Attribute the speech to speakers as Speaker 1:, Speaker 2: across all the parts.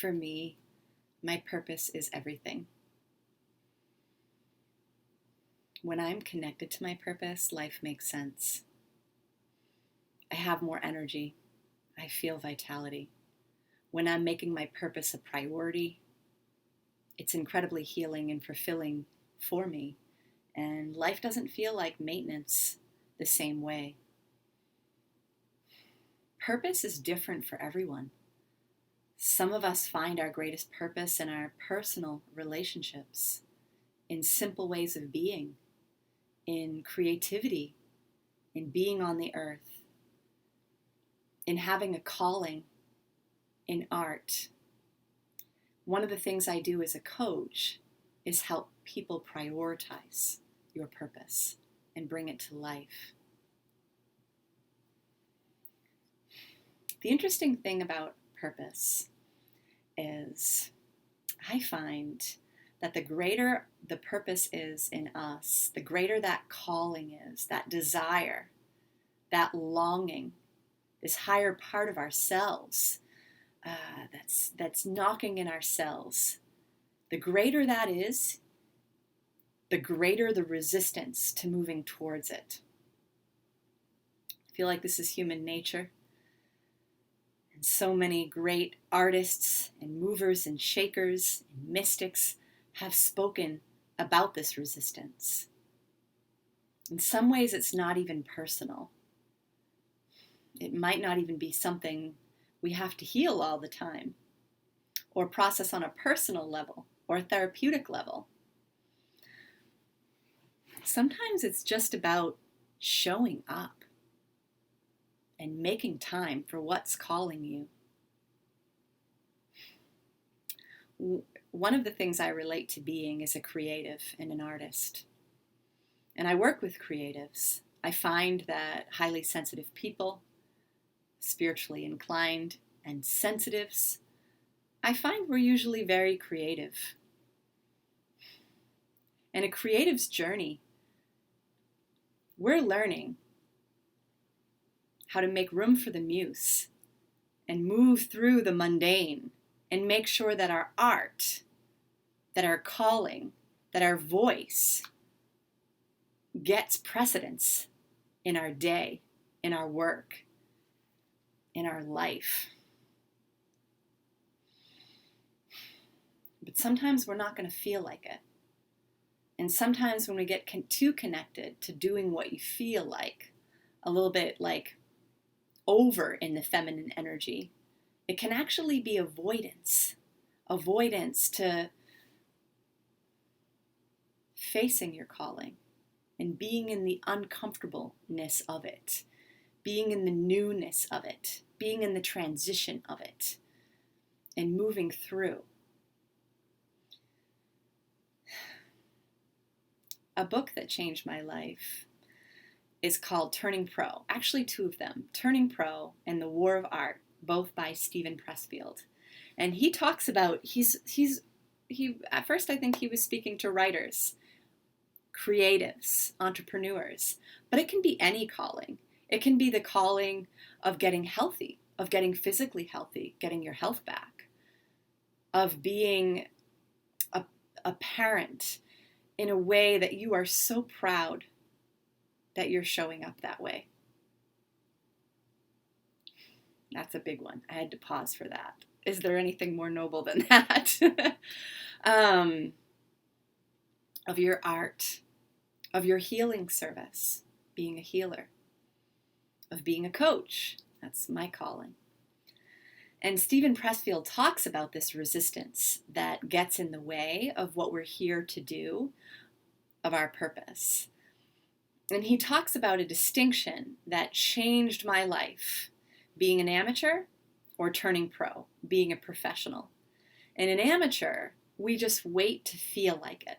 Speaker 1: For me, my purpose is everything. When I'm connected to my purpose, life makes sense. I have more energy. I feel vitality. When I'm making my purpose a priority, it's incredibly healing and fulfilling for me. And life doesn't feel like maintenance the same way. Purpose is different for everyone. Some of us find our greatest purpose in our personal relationships, in simple ways of being, in creativity, in being on the earth, in having a calling, in art. One of the things I do as a coach is help people prioritize your purpose and bring it to life. The interesting thing about purpose is I find that the greater the purpose is in us, the greater that calling is, that desire, that longing, this higher part of ourselves that's knocking in our cells. The greater that is, the greater the resistance to moving towards it. I feel like this is human nature. And so many great artists and movers and shakers and mystics have spoken about this resistance. In some ways, it's not even personal. It might not even be something we have to heal all the time, or process on a personal level, or a therapeutic level. Sometimes it's just about showing up and making time for what's calling you. One of the things I relate to being is a creative and an artist. And I work with creatives. I find that highly sensitive people, spiritually inclined, and sensitives, I find we're usually very creative. And a creative's journey, we're learning how to make room for the muse and move through the mundane and make sure that our art, that our calling, that our voice gets precedence in our day, in our work, in our life. But sometimes we're not going to feel like it. And sometimes when we get too connected to doing what you feel like, a little bit like over in the feminine energy, it can actually be avoidance. Avoidance to facing your calling and being in the uncomfortableness of it, being in the newness of it, being in the transition of it, and moving through. A book that changed my life is called Turning Pro. Actually, two of them, Turning Pro and The War of Art, both by Steven Pressfield. And he talks about, he at first I think he was speaking to writers, creatives, entrepreneurs, but it can be any calling. It can be the calling of getting healthy, of getting physically healthy, getting your health back, of being a parent in a way that you are so proud that you're showing up that way. That's a big one. I had to pause for that. Is there anything more noble than that? Of your art, of your healing service, being a healer, of being a coach. That's my calling. And Steven Pressfield talks about this resistance that gets in the way of what we're here to do, of our purpose. And he talks about a distinction that changed my life, being an amateur or turning pro, being a professional. And an amateur, we just wait to feel like it.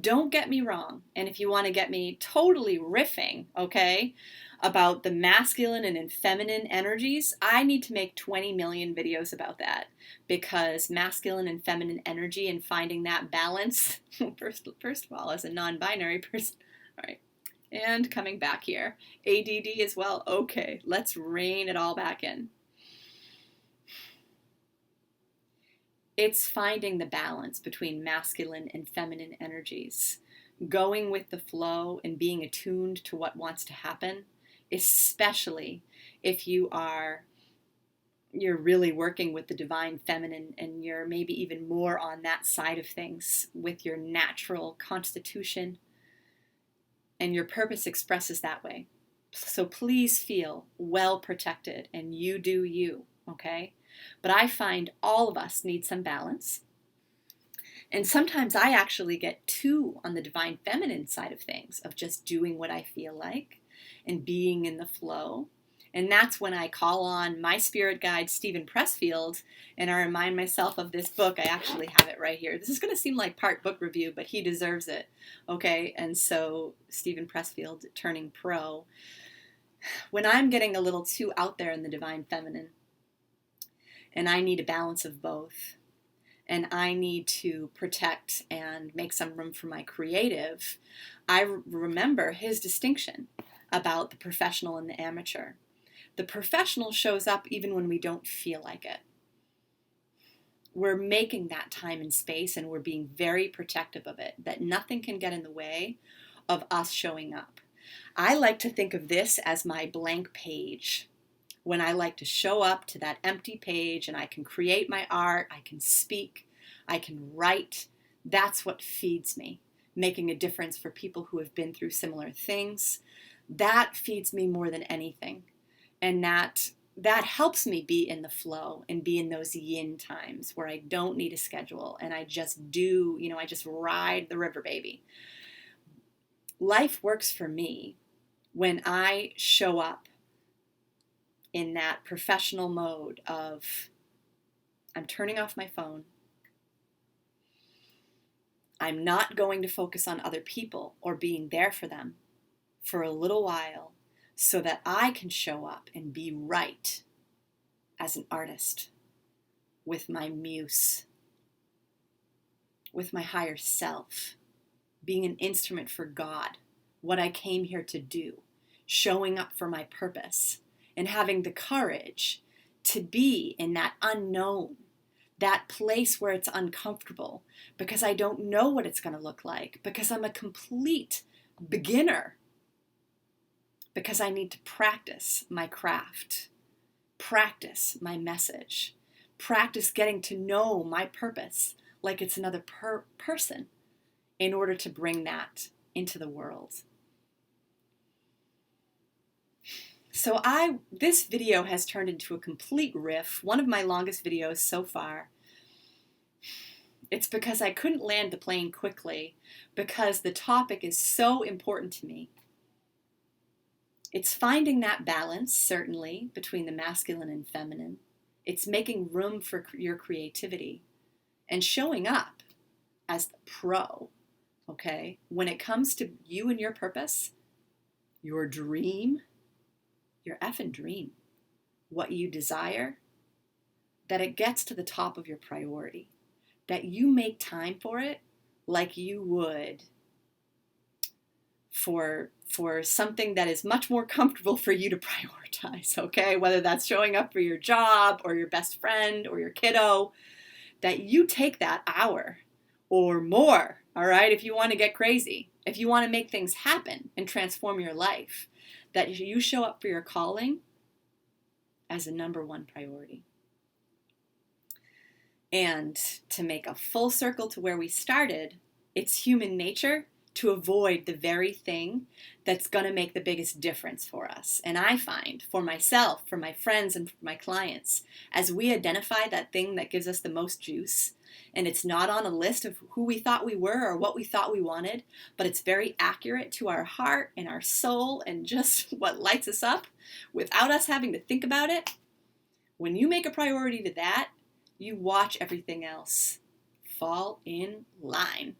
Speaker 1: Don't get me wrong. And if you want to get me totally riffing, okay, about the masculine and feminine energies, I need to make 20 million videos about that, because masculine and feminine energy and finding that balance, first of all, as a non-binary person, all right, and coming back here, ADD as well, okay, let's rein it all back in. It's finding the balance between masculine and feminine energies, going with the flow and being attuned to what wants to happen, especially if you're really working with the divine feminine and you're maybe even more on that side of things with your natural constitution, and your purpose expresses that way. So please feel well protected, and you do you, okay? But I find all of us need some balance. And sometimes I actually get too on the divine feminine side of things, of just doing what I feel like and being in the flow. And that's when I call on my spirit guide, Stephen Pressfield, and I remind myself of this book. I actually have it right here. This is going to seem like part book review, but he deserves it, okay? And so Stephen Pressfield, Turning Pro. When I'm getting a little too out there in the divine feminine, and I need a balance of both, and I need to protect and make some room for my creative, I remember his distinction about the professional and the amateur. The professional shows up even when we don't feel like it. We're making that time and space, and we're being very protective of it, that nothing can get in the way of us showing up. I like to think of this as my blank page, when I like to show up to that empty page and I can create my art, I can speak, I can write. That's what feeds me, making a difference for people who have been through similar things. That feeds me more than anything. And that helps me be in the flow and be in those yin times where I don't need a schedule and I just do, I just ride the river, baby. Life works for me when I show up in that professional mode of I'm turning off my phone. I'm not going to focus on other people or being there for them for a little while, so that I can show up and be right as an artist with my muse, with my higher self, being an instrument for God, what I came here to do, showing up for my purpose, and having the courage to be in that unknown, that place where it's uncomfortable, because I don't know what it's going to look like, because I'm a complete beginner. Because I need to practice my craft, practice my message, practice getting to know my purpose like it's another person in order to bring that into the world. So this video has turned into a complete riff, one of my longest videos so far. It's because I couldn't land the plane quickly because the topic is so important to me. It's finding that balance, certainly, between the masculine and feminine. It's making room for your creativity and showing up as the pro, okay? When it comes to you and your purpose, your dream, your effing dream, what you desire, that it gets to the top of your priority, that you make time for it like you would for something that is much more comfortable for you to prioritize, okay? Whether that's showing up for your job or your best friend or your kiddo, that you take that hour or more, all right? If you want to get crazy, if you want to make things happen and transform your life, that you show up for your calling as a number one priority. And to make a full circle to where we started, it's human nature to avoid the very thing that's going to make the biggest difference for us. And I find for myself, for my friends, and for my clients, as we identify that thing that gives us the most juice, and it's not on a list of who we thought we were or what we thought we wanted, but it's very accurate to our heart and our soul and just what lights us up without us having to think about it. When you make a priority to that, you watch everything else fall in line.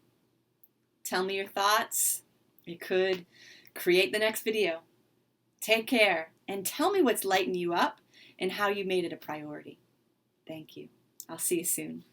Speaker 1: Tell me your thoughts. It could create the next video. Take care and tell me what's lighting you up and how you made it a priority. Thank you. I'll see you soon.